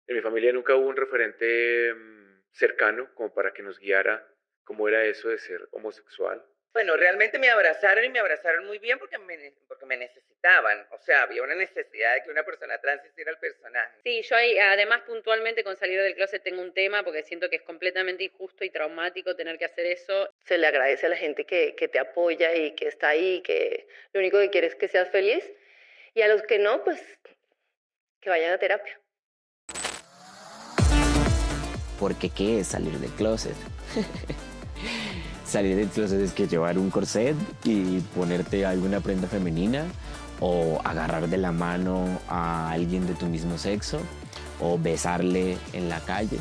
En mi familia nunca hubo un referente cercano como para que nos guiara cómo era eso de ser homosexual. Bueno, realmente me abrazaron y me abrazaron muy bien porque me necesitaban. O sea, había una necesidad de que una persona trans hiciera el personaje. Sí, yo ahí, además puntualmente con salir del closet tengo un tema porque siento que es completamente injusto y traumático tener que hacer eso. Se le agradece a la gente que te apoya y que está ahí, que lo único que quiere es que seas feliz. Y a los que no, pues que vayan a terapia. Porque ¿qué es salir del closet? Salir del closet es que llevar un corset y ponerte alguna prenda femenina, o agarrar de la mano a alguien de tu mismo sexo, o besarle en la calle.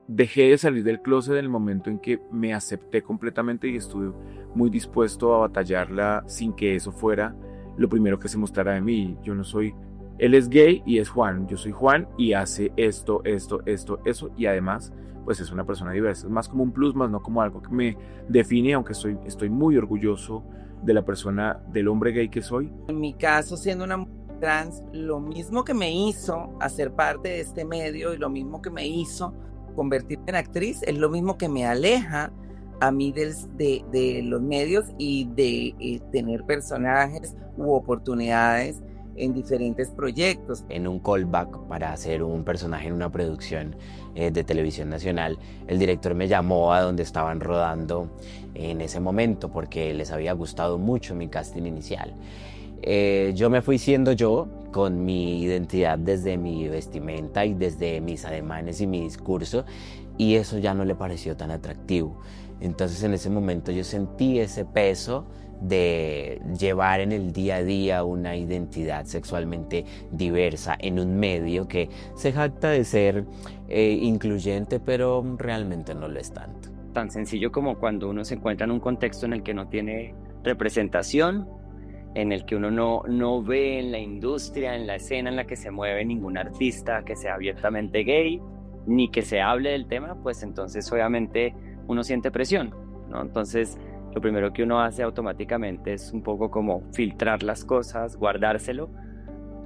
Dejé de salir del closet en el momento en que me acepté completamente y estuve muy dispuesto a batallarla sin que eso fuera lo primero que se mostrara de mí. Yo no soy, él es gay y es Juan, yo soy Juan y hace esto, eso, y además pues es una persona diversa. Es más como un plus, más no como algo que me define, aunque estoy muy orgulloso de la persona, del hombre gay que soy. En mi caso, siendo una mujer trans, lo mismo que me hizo hacer parte de este medio y lo mismo que me hizo convertirme en actriz, es lo mismo que me aleja a mí de los medios y de tener personajes u oportunidades en diferentes proyectos. En un callback para hacer un personaje en una producción de televisión nacional, el director me llamó a donde estaban rodando en ese momento porque les había gustado mucho mi casting inicial. Yo me fui siendo yo, con mi identidad desde mi vestimenta y desde mis ademanes y mi discurso, y eso ya no le pareció tan atractivo. Entonces en ese momento yo sentí ese peso de llevar en el día a día una identidad sexualmente diversa en un medio que se jacta de ser incluyente, pero realmente no lo es tanto. Tan sencillo como cuando uno se encuentra en un contexto en el que no tiene representación, en el que uno no ve en la industria, en la escena en la que se mueve ningún artista que sea abiertamente gay, ni que se hable del tema, pues entonces obviamente uno siente presión, ¿no? Entonces lo primero que uno hace automáticamente es un poco como filtrar las cosas, guardárselo,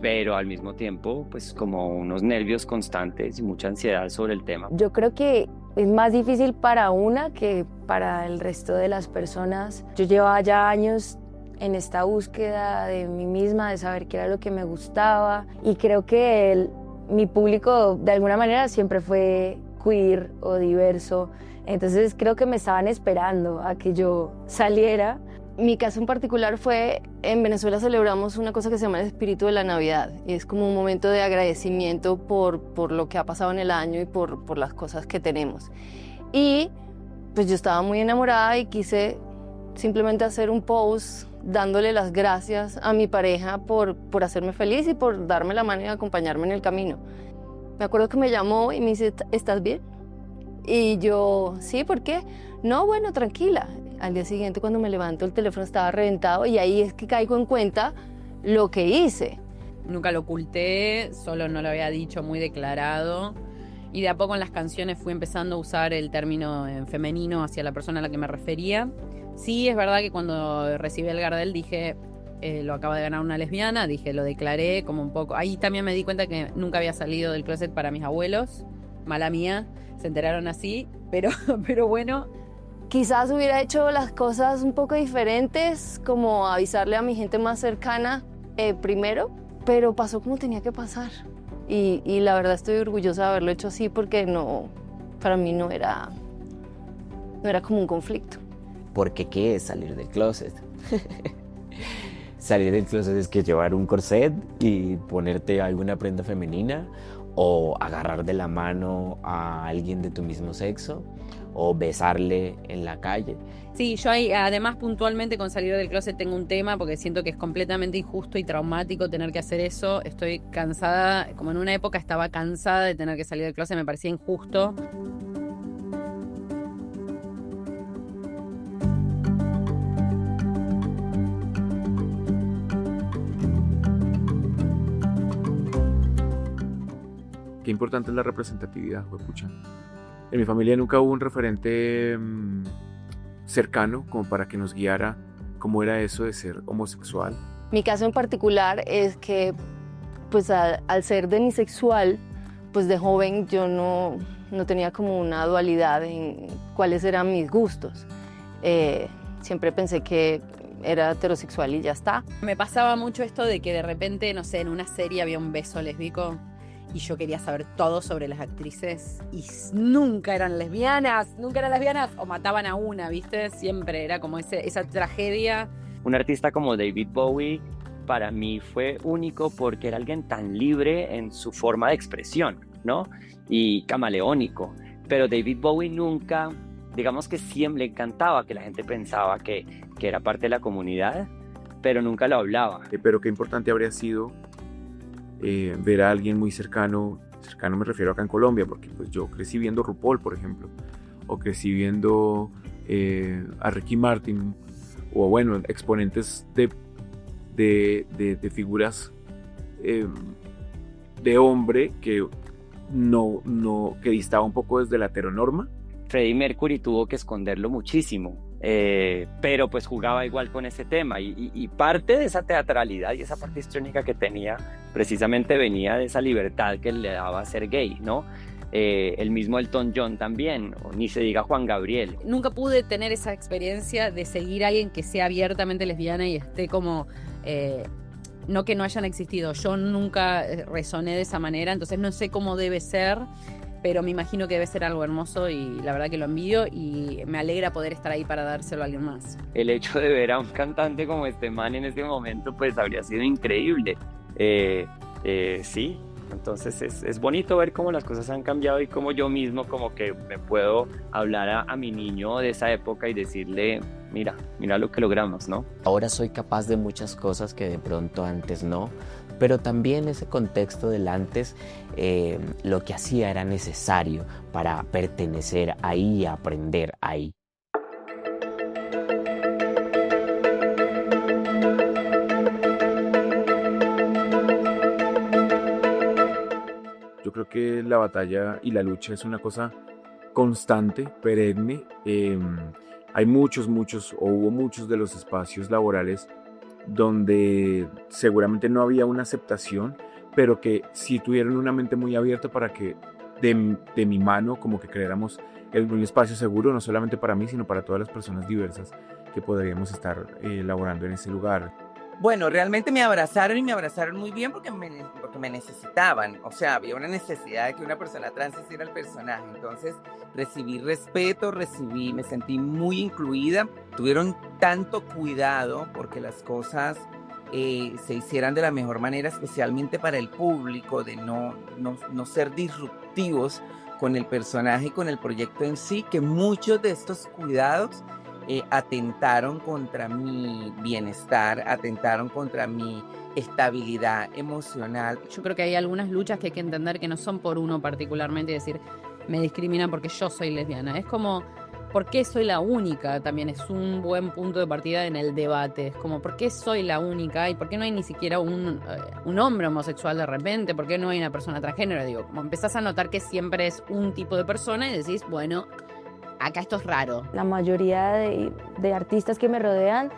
pero al mismo tiempo pues como unos nervios constantes y mucha ansiedad sobre el tema. Yo creo que es más difícil para una que para el resto de las personas. Yo llevaba ya años en esta búsqueda de mí misma, de saber qué era lo que me gustaba, y creo que mi público de alguna manera siempre fue queer o diverso, entonces creo que me estaban esperando a que yo saliera. Mi caso en particular fue, en Venezuela celebramos una cosa que se llama el espíritu de la Navidad, y es como un momento de agradecimiento por lo que ha pasado en el año y por las cosas que tenemos. Y pues yo estaba muy enamorada y quise simplemente hacer un post dándole las gracias a mi pareja por hacerme feliz y por darme la mano y acompañarme en el camino. Me acuerdo que me llamó y me dice, ¿estás bien? Y yo, sí, ¿por qué? No, bueno, tranquila. Al día siguiente, cuando me levanto, el teléfono estaba reventado y ahí es que caigo en cuenta lo que hice. Nunca lo oculté, solo no lo había dicho muy declarado. Y de a poco en las canciones fui empezando a usar el término en femenino hacia la persona a la que me refería. Sí, es verdad que cuando recibí el Gardel dije, lo acaba de ganar una lesbiana, dije, lo declaré como un poco. Ahí también me di cuenta que nunca había salido del closet para mis abuelos, mala mía, se enteraron así, pero bueno. Quizás hubiera hecho las cosas un poco diferentes, como avisarle a mi gente más cercana primero, pero pasó como tenía que pasar. Y la verdad estoy orgullosa de haberlo hecho así porque para mí no era como un conflicto. Porque ¿qué es salir del closet? Salir del closet es que llevar un corset y ponerte alguna prenda femenina, o agarrar de la mano a alguien de tu mismo sexo, o besarle en la calle. Sí, yo ahí, además puntualmente con salir del closet tengo un tema porque siento que es completamente injusto y traumático tener que hacer eso. Estoy cansada, como en una época estaba cansada de tener que salir del closet, me parecía injusto. Qué importante es la representatividad, juepucha. En mi familia nunca hubo un referente cercano como para que nos guiara cómo era eso de ser homosexual. Mi caso en particular es que pues al ser demisexual, pues de joven yo no tenía como una dualidad en cuáles eran mis gustos. Siempre pensé que era heterosexual y ya está. Me pasaba mucho esto de que de repente, no sé, en una serie había un beso lésbico y yo quería saber todo sobre las actrices y nunca eran lesbianas o mataban a una, ¿viste? Siempre era como esa tragedia. Un artista como David Bowie para mí fue único porque era alguien tan libre en su forma de expresión, ¿no? Y camaleónico. Pero David Bowie nunca, digamos que siempre le encantaba que la gente pensaba que era parte de la comunidad, pero nunca lo hablaba. Pero qué importante habría sido ver a alguien muy cercano me refiero acá en Colombia, porque pues yo crecí viendo RuPaul, por ejemplo, o crecí viendo a Ricky Martin, o bueno, exponentes de figuras de hombre que que distaba un poco desde la heteronorma. Freddie Mercury tuvo que esconderlo muchísimo, pero pues jugaba igual con ese tema y parte de esa teatralidad y esa parte histriónica que tenía precisamente venía de esa libertad que le daba ser gay, ¿no? El mismo Elton John también, o ni se diga Juan Gabriel. Nunca pude tener esa experiencia de seguir a alguien que sea abiertamente lesbiana y esté como... no que no hayan existido, yo nunca resoné de esa manera, entonces no sé cómo debe ser, pero me imagino que debe ser algo hermoso y la verdad que lo envidio y me alegra poder estar ahí para dárselo a alguien más. El hecho de ver a un cantante como este man en este momento pues habría sido increíble. Sí, entonces es bonito ver cómo las cosas han cambiado y cómo yo mismo como que me puedo hablar a mi niño de esa época y decirle, mira lo que logramos, ¿no? Ahora soy capaz de muchas cosas que de pronto antes no, pero también ese contexto del antes lo que hacía era necesario para pertenecer ahí y aprender ahí. Yo creo que la batalla y la lucha es una cosa constante, perenne. Hay muchos, o hubo muchos de los espacios laborales donde seguramente no había una aceptación, pero que sí tuvieron una mente muy abierta para que de mi mano como que creáramos un espacio seguro, no solamente para mí, sino para todas las personas diversas que podríamos estar laborando en ese lugar. Bueno, realmente me abrazaron y me abrazaron muy bien porque me necesitaban. O sea, había una necesidad de que una persona trans hiciera el personaje. Entonces, recibí respeto, me sentí muy incluida. Tuvieron tanto cuidado porque las cosas se hicieran de la mejor manera, especialmente para el público, de no ser disruptivos con el personaje y con el proyecto en sí, que muchos de estos cuidados atentaron contra mi bienestar, atentaron contra mi estabilidad emocional. Yo creo que hay algunas luchas que hay que entender que no son por uno particularmente y decir, me discriminan porque yo soy lesbiana. Es como, ¿por qué soy la única? También es un buen punto de partida en el debate. Es como, ¿por qué soy la única? ¿Y por qué no hay ni siquiera un hombre homosexual de repente? ¿Por qué no hay una persona transgénero? Digo, como empezás a notar que siempre es un tipo de persona y decís, bueno, acá esto es raro. La mayoría de artistas que me rodean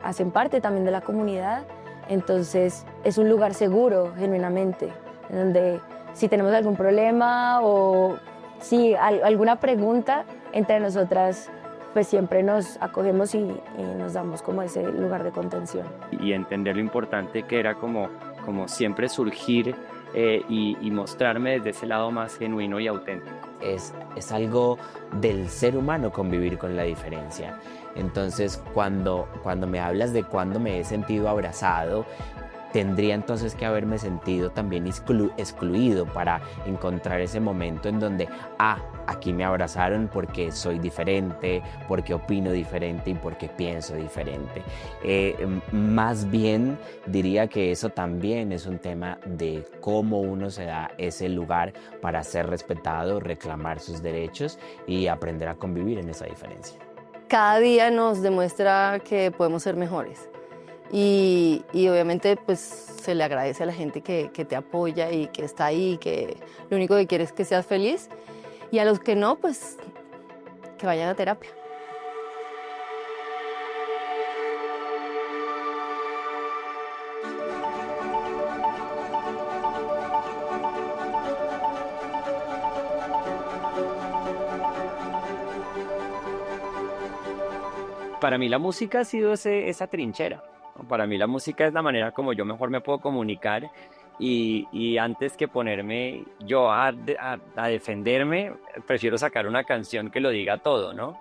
hacen parte también de la comunidad, entonces es un lugar seguro, genuinamente, en donde si tenemos algún problema o si alguna pregunta entre nosotras, pues siempre nos acogemos y nos damos como ese lugar de contención. Y entender lo importante que era como siempre surgir y mostrarme desde ese lado más genuino y auténtico. Es algo del ser humano convivir con la diferencia. Entonces, cuando me hablas de cuando me he sentido abrazado, tendría entonces que haberme sentido también excluido para encontrar ese momento en donde, aquí me abrazaron porque soy diferente, porque opino diferente y porque pienso diferente. Más bien diría que eso también es un tema de cómo uno se da ese lugar para ser respetado, reclamar sus derechos y aprender a convivir en esa diferencia. Cada día nos demuestra que podemos ser mejores. Y obviamente pues se le agradece a la gente que te apoya y que está ahí, que lo único que quiere es que seas feliz. Y a los que no, pues que vayan a terapia. Para mí la música ha sido esa trinchera. Para mí la música es la manera como yo mejor me puedo comunicar y antes que ponerme yo a defenderme, prefiero sacar una canción que lo diga todo, ¿no?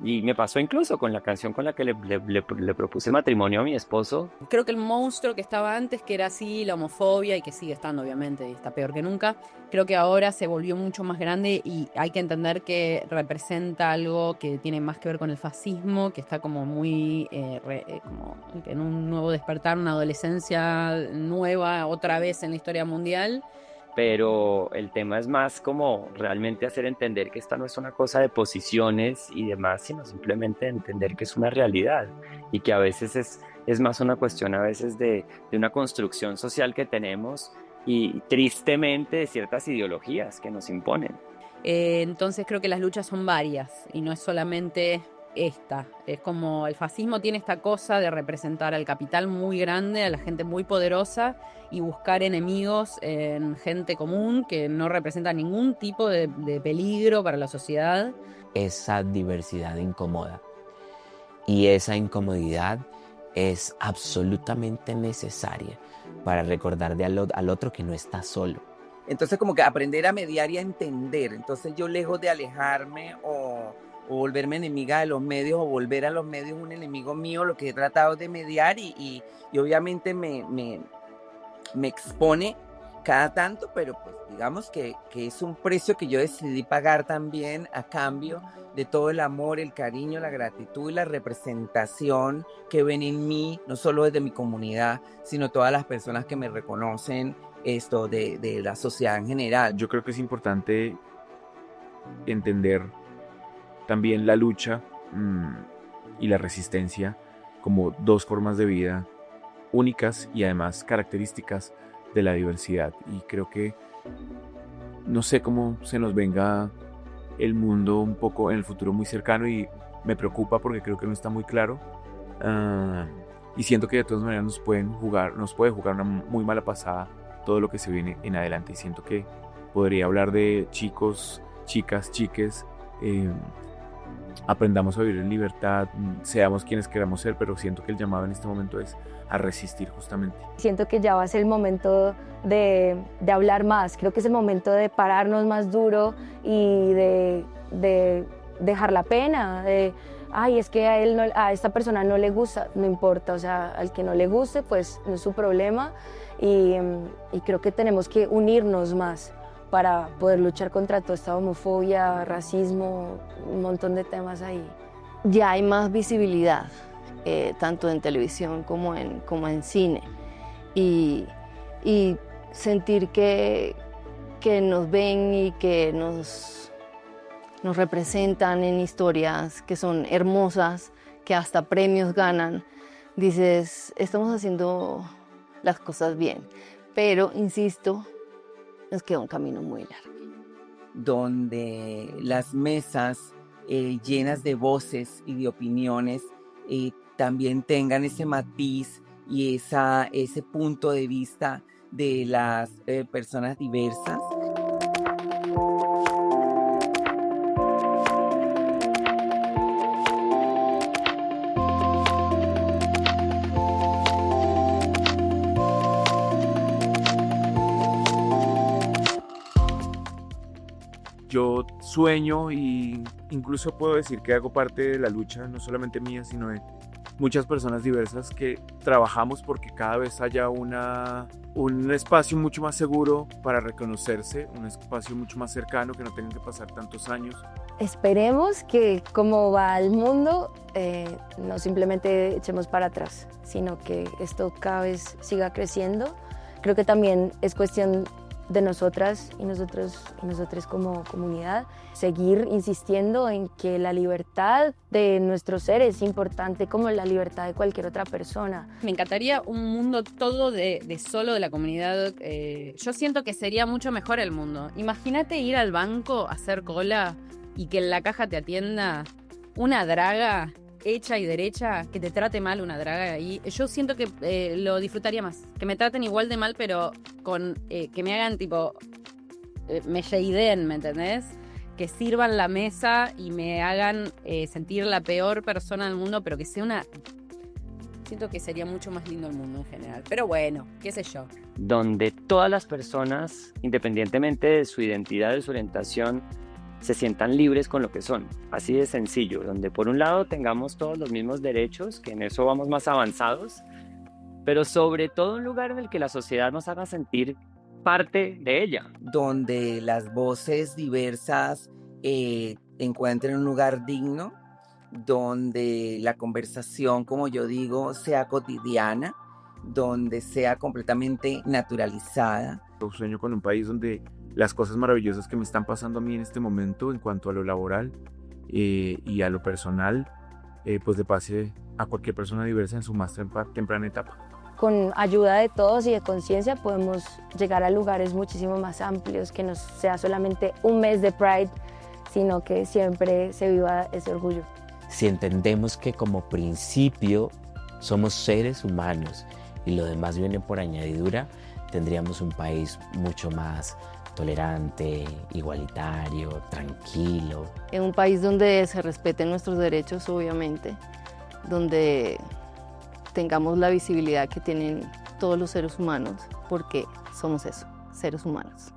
Y me pasó incluso con la canción con la que le propuse matrimonio a mi esposo. Creo que el monstruo que estaba antes, que era así, la homofobia, y que sigue estando obviamente, y está peor que nunca, creo que ahora se volvió mucho más grande y hay que entender que representa algo que tiene más que ver con el fascismo, que está como muy como en un nuevo despertar, una adolescencia nueva otra vez en la historia mundial. Pero el tema es más como realmente hacer entender que esta no es una cosa de posiciones y demás, sino simplemente entender que es una realidad y que a veces es más una cuestión a veces de una construcción social que tenemos y tristemente de ciertas ideologías que nos imponen. Entonces creo que las luchas son varias y no es solamente esta. Es como el fascismo tiene esta cosa de representar al capital muy grande, a la gente muy poderosa y buscar enemigos en gente común que no representa ningún tipo de peligro para la sociedad. Esa diversidad incomoda y esa incomodidad es absolutamente necesaria para recordar al otro que no está solo. Entonces como que aprender a mediar y a entender. Entonces yo lejos de alejarme o volverme enemiga de los medios o volver a los medios un enemigo mío, lo que he tratado es de mediar y obviamente me expone cada tanto, pero pues digamos que es un precio que yo decidí pagar también a cambio de todo el amor, el cariño, la gratitud y la representación que ven en mí, no solo desde mi comunidad, sino todas las personas que me reconocen de la sociedad en general. Yo creo que es importante entender también la lucha y la resistencia como dos formas de vida únicas y además características de la diversidad. Y creo que no sé cómo se nos venga el mundo un poco en el futuro muy cercano y me preocupa porque creo que no está muy claro. Y siento que de todas maneras nos puede jugar una muy mala pasada todo lo que se viene en adelante. Y siento que podría hablar de chicos, chicas, chiques, aprendamos a vivir en libertad, seamos quienes queramos ser, pero siento que el llamado en este momento es a resistir justamente. Siento que ya va a ser el momento de hablar más, creo que es el momento de pararnos más duro y de dejar la pena, ay, es que a esta persona no le gusta, no importa, o sea, al que no le guste, pues no es su problema y creo que tenemos que unirnos más para poder luchar contra toda esta homofobia, racismo, un montón de temas ahí. Ya hay más visibilidad, tanto en televisión como en cine, y sentir que nos ven y que nos representan en historias que son hermosas, que hasta premios ganan. Dices, estamos haciendo las cosas bien, pero insisto, nos queda un camino muy largo. Donde las mesas llenas de voces y de opiniones también tengan ese matiz y ese punto de vista de las personas diversas. Yo sueño y incluso puedo decir que hago parte de la lucha, no solamente mía, sino de muchas personas diversas que trabajamos porque cada vez haya un espacio mucho más seguro para reconocerse, un espacio mucho más cercano, que no tengan que pasar tantos años. Esperemos que como va el mundo, no simplemente echemos para atrás, sino que esto cada vez siga creciendo. Creo que también es cuestión de nosotras y nosotros como comunidad, seguir insistiendo en que la libertad de nuestros seres es importante como la libertad de cualquier otra persona. Me encantaría un mundo todo de solo de la comunidad. Yo siento que sería mucho mejor el mundo. Imagínate ir al banco a hacer cola y que en la caja te atienda una draga hecha y derecha, que te trate mal una draga ahí. Yo siento que lo disfrutaría más. Que me traten igual de mal, pero con que me hagan tipo... me shadeen, ¿me entendés? Que sirvan la mesa y me hagan sentir la peor persona del mundo, pero que sea una... Siento que sería mucho más lindo el mundo en general. Pero bueno, qué sé yo. Donde todas las personas, independientemente de su identidad, de su orientación, se sientan libres con lo que son. Así de sencillo. Donde por un lado tengamos todos los mismos derechos, que en eso vamos más avanzados, pero sobre todo un lugar en el que la sociedad nos haga sentir parte de ella. Donde las voces diversas encuentren un lugar digno, donde la conversación, como yo digo, sea cotidiana, donde sea completamente naturalizada. Yo sueño con un país donde las cosas maravillosas que me están pasando a mí en este momento en cuanto a lo laboral y a lo personal, pues le pase a cualquier persona diversa en su más temprana etapa. Con ayuda de todos y de conciencia podemos llegar a lugares muchísimo más amplios, que no sea solamente un mes de Pride, sino que siempre se viva ese orgullo. Si entendemos que como principio somos seres humanos y lo demás viene por añadidura, tendríamos un país mucho más tolerante, igualitario, tranquilo. En un país donde se respeten nuestros derechos, obviamente, donde tengamos la visibilidad que tienen todos los seres humanos, porque somos eso, seres humanos.